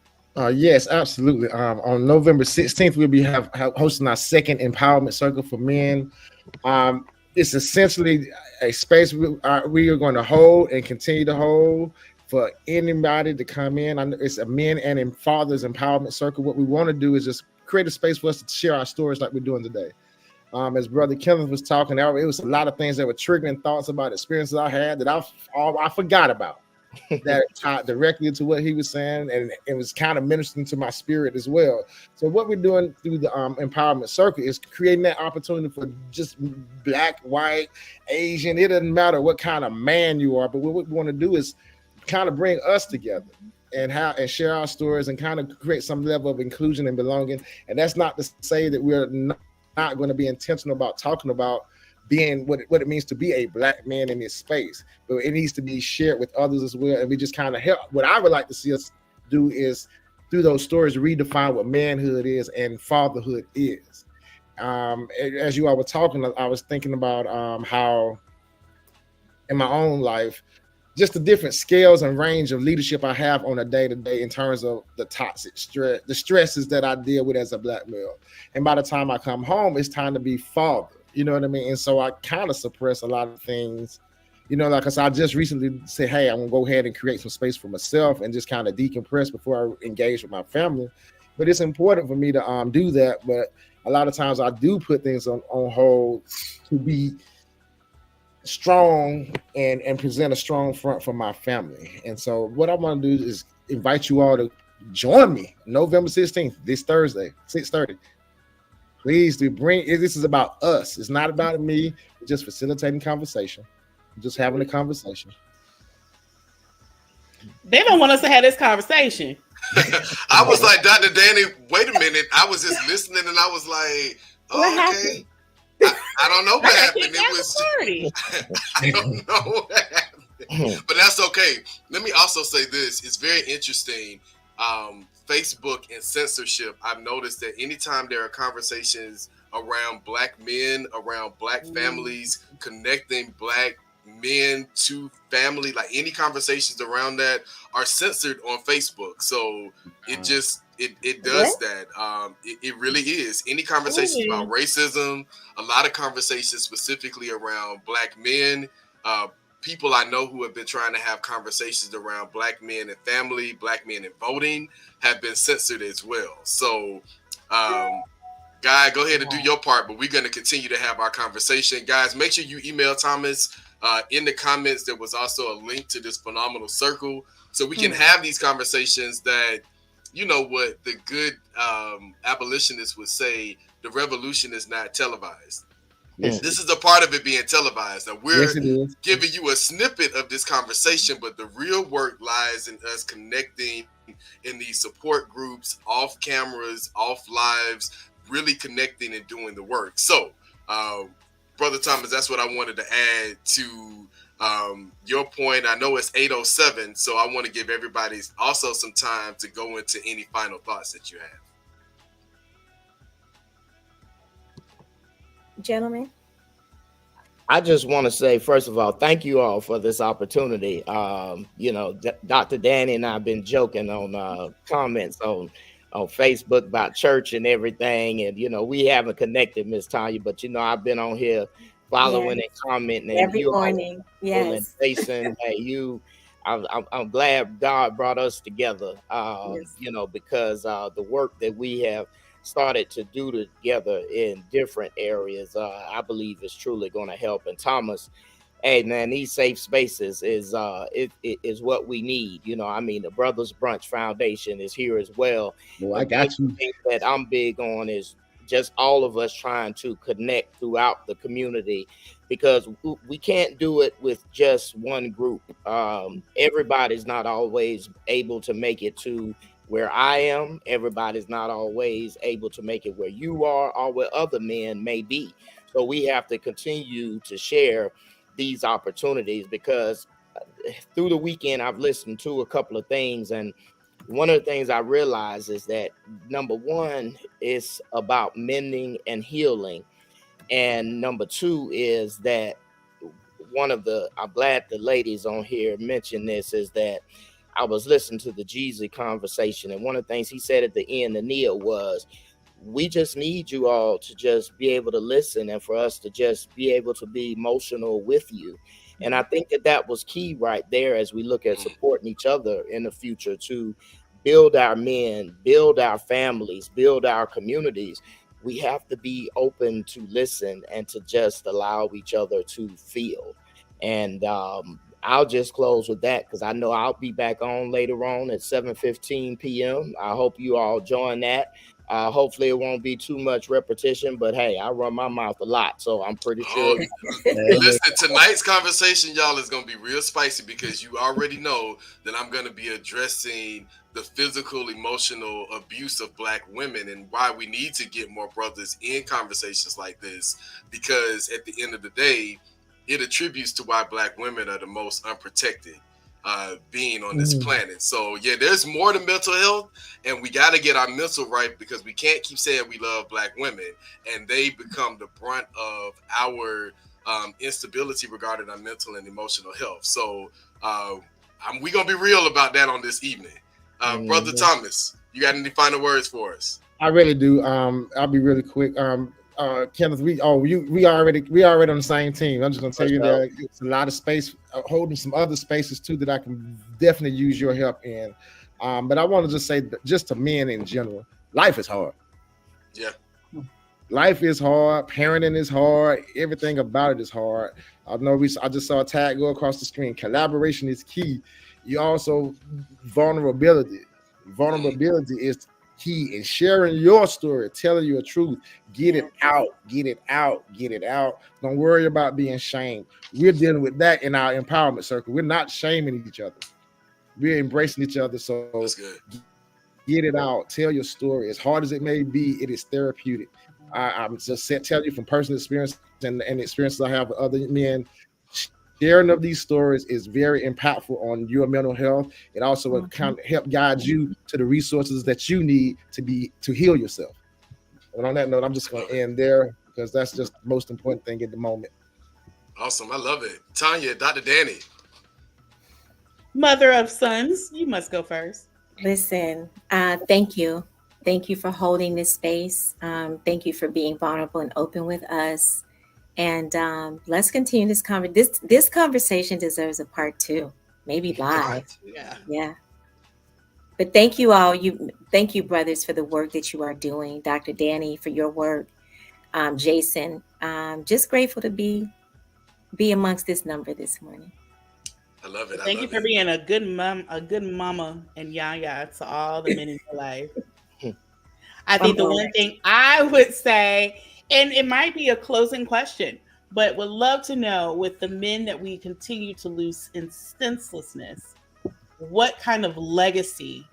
Yes, absolutely. On November 16th, we'll be hosting our second empowerment circle for men. It's essentially a space we are going to hold and continue to hold for anybody to come in. It's a men and fathers empowerment circle. What we want to do is just create a space for us to share our stories like we're doing today. As Brother Kenneth was talking, it was a lot of things that were triggering thoughts about experiences I had that I forgot about. That tied directly to what he was saying, and it was kind of ministering to my spirit as well. So what we're doing through the empowerment circle is creating that opportunity for just Black, white, Asian. It doesn't matter what kind of man you are, but what we want to do is kind of bring us together and share our stories and kind of create some level of inclusion and belonging. And that's not to say that we're not going to be intentional about talking about being what it means to be a black man in this space, but it needs to be shared with others as well. And we just kind of help. What I would like to see us do is through those stories redefine what manhood is and fatherhood is. As you all were talking, I was thinking about how in my own life, just the different scales and range of leadership I have on a day to day in terms of the toxic stress, the stresses that I deal with as a black male. And by the time I come home, it's time to be father. You know what I mean? And so I kind of suppress a lot of things. You know, like I said, I just recently said, hey, I'm gonna go ahead and create some space for myself and just kind of decompress before I engage with my family. But it's important for me to do that. But a lot of times I do put things on hold to be strong and present a strong front for my family. And so what I want to do is invite you all to join me November 16th, this Thursday, 6:30. Please do bring it. This is about us. It's not about me. We're just facilitating conversation. We're just having a conversation. They don't want us to have this conversation. I was like, Dr. Dani, wait a minute. I was just listening and I was like, oh, okay. I don't know what happened. It was I don't know what happened. But that's okay. Let me also say this. It's very interesting. Facebook and censorship. I've noticed that anytime there are conversations around black men, around black families, connecting black men to family, like any conversations around that are censored on Facebook. So it just it does that. It really is. Any conversations about racism, a lot of conversations specifically around black men, people I know who have been trying to have conversations around black men and family, black men and voting have been censored as well. So Guy, go ahead and do your part, but we're going to continue to have our conversation. Guys, make sure you email Thomas. In the comments, there was also a link to this phenomenal circle, so we can have these conversations that, you know, what the good abolitionists would say, the revolution is not televised. Yes. This is a part of it being televised. Now we're giving you a snippet of this conversation, but the real work lies in us connecting in these support groups, off cameras, off lives, really connecting and doing the work. So, Brother Thomas, that's what I wanted to add to your point. I know it's 8:07, so I want to give everybody also some time to go into any final thoughts that you have. Gentlemen, I just want to say, first of all, thank you all for this opportunity. You know, Dr. Dani and I have been joking on comments on Facebook about church and everything. And, you know, we haven't connected, Miss Tonya, but, you know, I've been on here following and commenting. And every morning. Yes. And Jason, hey, I'm glad God brought us together, you know, because the work that we have started to do together in different areas, I believe is truly going to help. And Thomas, hey man, these safe spaces is is what we need. You know, I mean, the Brothers Brunch Foundation is here as well. Well, I got you. Thing that I'm big on is just all of us trying to connect throughout the community, because we can't do it with just one group. Everybody's not always able to make it to where I am. Everybody's not always able to make it where you are or where other men may be. So we have to continue to share these opportunities, because through the weekend I've listened to a couple of things, and one of the things I realized is that number one is about mending and healing, and number two is that I'm glad the ladies on here mentioned this, is that I was listening to the Jeezy conversation, and one of the things he said at the end, the Neil, was we just need you all to just be able to listen, and for us to just be able to be emotional with you. And I think that was key right there as we look at supporting each other in the future to build our men, build our families, build our communities. We have to be open to listen and to just allow each other to feel. And I'll just close with that, because I know I'll be back on later on at 7:15 p.m. I hope you all join that. Hopefully it won't be too much repetition, but hey, I run my mouth a lot, so I'm pretty sure. Listen, tonight's conversation, y'all, is going to be real spicy because you already know that I'm going to be addressing the physical, emotional abuse of Black women and why we need to get more brothers in conversations like this, because at the end of the day, it attributes to why Black women are the most unprotected being on this planet. So yeah, there's more to mental health, and we got to get our mental right, because we can't keep saying we love Black women and they become the brunt of our instability regarding our mental and emotional health. So we're gonna be real about that on this evening. Brother Thomas, you got any final words for us? I really do. I'll be really quick. Kenneth, we already on the same team. I'm just gonna tell you that it's a lot of space, holding some other spaces too that I can definitely use your help in. But I want to just say, just to men in general, life is hard. Yeah. Life is hard. Parenting is hard. Everything about it is hard. I just saw a tag go across the screen. Collaboration is key. You also vulnerability. Vulnerability is key in sharing your story, telling your truth. Get it out. Get it out. Get it out. Don't worry about being shamed. We're dealing with that in our empowerment circle. We're not shaming each other. We're embracing each other. So that's good. Get it out. Tell your story. As hard as it may be, it is therapeutic. I'm just telling you from personal experience and experiences I have with other men. Sharing of these stories is very impactful on your mental health. It also will kind of help guide you to the resources that you need to heal yourself. And on that note, I'm just going to end there, because that's just the most important thing at the moment. Awesome. I love it. Tonya, Dr. Dani. Mother of sons, you must go first. Listen, thank you. Thank you for holding this space. Thank you for being vulnerable and open with us. And let's continue this conversation. This conversation deserves a part 2, maybe live. Yeah. But thank you all. Thank you, brothers, for the work that you are doing. Dr. Dani, for your work. Jason, just grateful to be amongst this number this morning. I love it. Thank you for being a good mom, a good mama, and yaya to all the men in your life. I think the one thing I would say, and it might be a closing question, but would love to know, with the men that we continue to lose in senselessness, what kind of legacy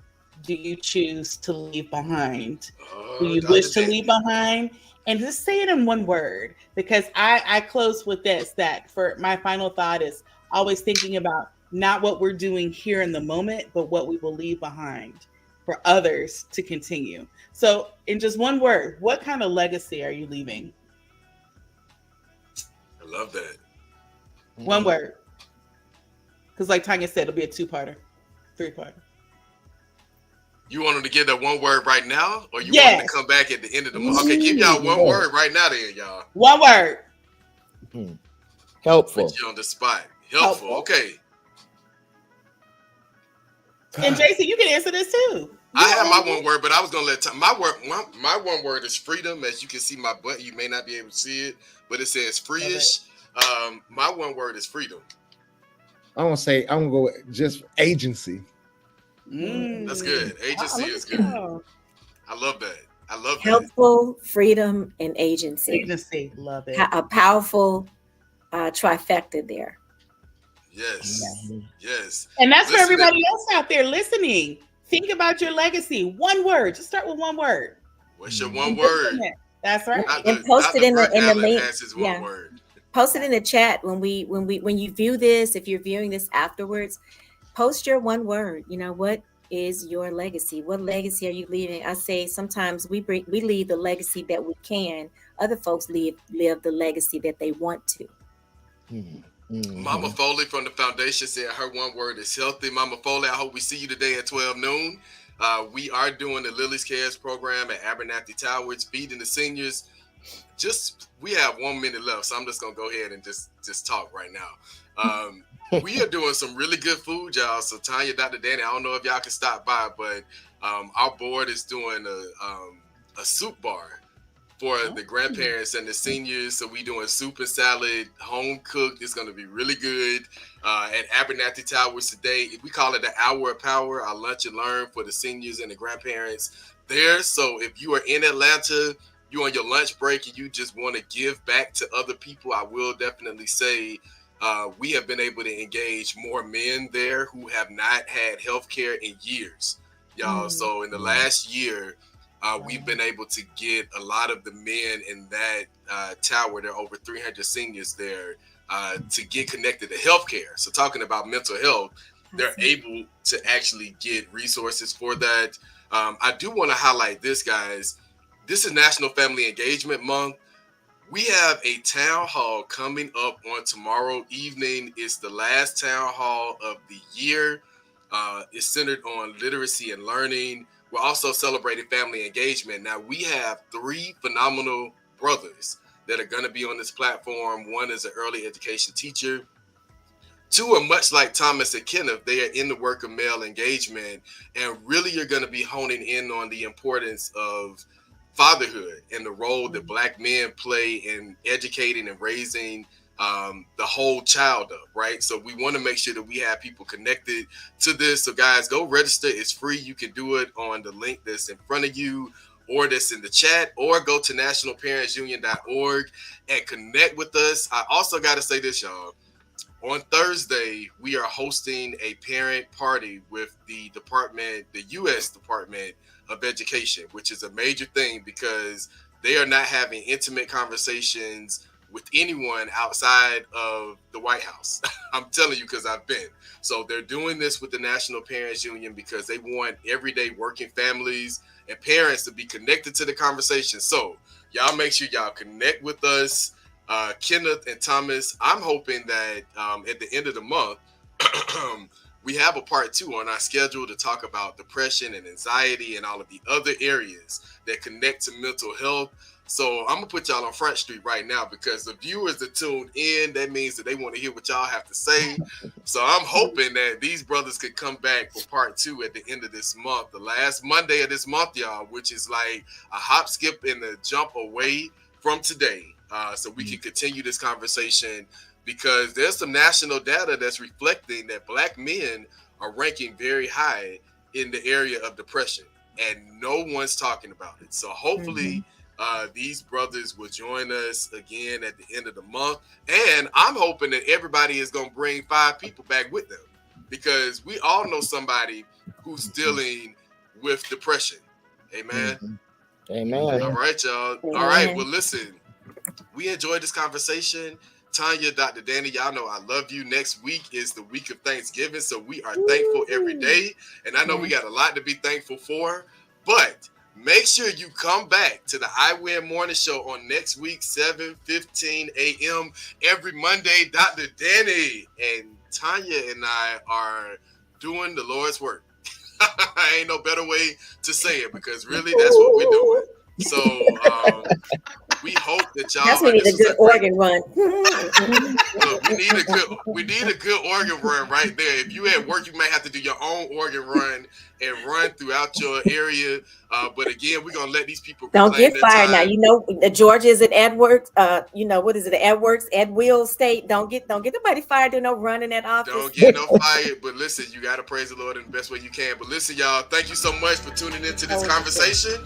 do you choose to leave behind? Do you wish to leave behind? And just say it in one word, because I close with this, that for my final thought is always thinking about not what we're doing here in the moment, but what we will leave behind for others to continue. So in just one word, what kind of legacy are you leaving? I love that. One word. Because like Tonya said, it'll be a 2-parter, 3-parter. You want them to give that one word right now, or you want them to come back at the end of the month? Okay, give y'all one word right now then, y'all. One word. Helpful. Put you on the spot. Helpful. Okay. And Jason, you can answer this too. I have my one word, but I was gonna let my one word is freedom. As you can see my butt, you may not be able to see it, but it says free-ish. My one word is freedom. I'm gonna go with just agency. That's good. Agency is good. I love that. I love that. Helpful, freedom, and agency. Agency, love it. A powerful trifecta there. Yes. And that's for everybody else out there listening. Think about your legacy. One word. Just start with one word. What's your one word? That's right. And post it in the link. One word. Post it in the chat when you view this. If you're viewing this afterwards, post your one word. You know, what is your legacy? What legacy are you leaving? I say sometimes we leave the legacy that we can. Other folks live the legacy that they want to. Mama Foley from the foundation said her one word is healthy. Mama Foley, I hope we see you today at 12 noon. We are doing the Lily's Cares program at Abernathy Towers, feeding the seniors. We have 1 minute left, so I'm just gonna go ahead and just talk right now. We are doing some really good food, y'all. So Tonya, Dr. Dani, I don't know if y'all can stop by, but our board is doing a soup bar for the grandparents and the seniors. So we doing soup and salad, home cooked. It's going to be really good at Abernathy Towers today. We call it the Hour of Power, our lunch and learn for the seniors and the grandparents. there. So if you are in Atlanta, you on your lunch break and you just want to give back to other people, I will definitely say we have been able to engage more men there who have not had health care in years, y'all. So in the last year, we've been able to get a lot of the men in that tower, there are over 300 seniors there, to get connected to healthcare. So talking about mental health, they're able to actually get resources for that. I do want to highlight this, guys. This is National Family Engagement Month. We have a town hall coming up on tomorrow evening. It's the last town hall of the year. It's centered on literacy and learning. We're also celebrating family engagement. Now, we have 3 phenomenal brothers that are going to be on this platform. One is an early education teacher. 2 are much like Thomas and Kenneth. They are in the work of male engagement. And really, you're going to be honing in on the importance of fatherhood and the role that Black men play in educating and raising the whole child up, right? So we want to make sure that we have people connected to this. So guys, go register. It's free. You can do it on the link that's in front of you or that's in the chat, or go to nationalparentsunion.org and connect with us. I also got to say this, y'all. On Thursday, we are hosting a parent party with the U.S. Department of Education, which is a major thing because they are not having intimate conversations with anyone outside of the White House. I'm telling you, because I've been. So they're doing this with the National Parents Union because they want everyday working families and parents to be connected to the conversation. So y'all make sure y'all connect with us. Kenneth and Thomas, I'm hoping that at the end of the month, we have a part 2 on our schedule to talk about depression and anxiety and all of the other areas that connect to mental health. So I'm gonna put y'all on Front Street right now because the viewers that tune in, that means that they want to hear what y'all have to say. So I'm hoping that these brothers could come back for part 2 at the end of this month, the last Monday of this month, y'all, which is like a hop, skip, and a jump away from today. So we can continue this conversation because there's some national data that's reflecting that Black men are ranking very high in the area of depression and no one's talking about it. So hopefully these brothers will join us again at the end of the month. And I'm hoping that everybody is going to bring 5 people back with them because we all know somebody who's dealing with depression. Amen. Amen. All right, y'all. All right. Well, listen, we enjoyed this conversation. Tonya, Dr. Dani, y'all know I love you. Next week is the week of Thanksgiving, so we are thankful every day. And I know we got a lot to be thankful for, but make sure you come back to the I Win Morning Show on next week, 7:15 a.m. every Monday. Dr. Dani and Tonya and I are doing the Lord's work. Ain't no better way to say it because really that's what we're doing. So we hope that y'all. That's we need a good organ run. Look, we need a good organ run right there. If you at work, you might have to do your own organ run and run throughout your area. But again, we're gonna let these people Don't get fired time. now. You know, Georgia is at Edwards. You know what is it? Edwards, Ed Will State. Don't get nobody fired. Do no run in that office. Don't get no fired. But listen, you gotta praise the Lord in the best way you can. But listen, y'all, thank you so much for tuning into this conversation.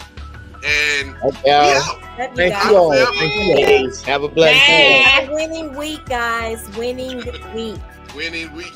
And we out. Thank you all. Have a blessed day. Winning week, guys. Winning week. Winning week.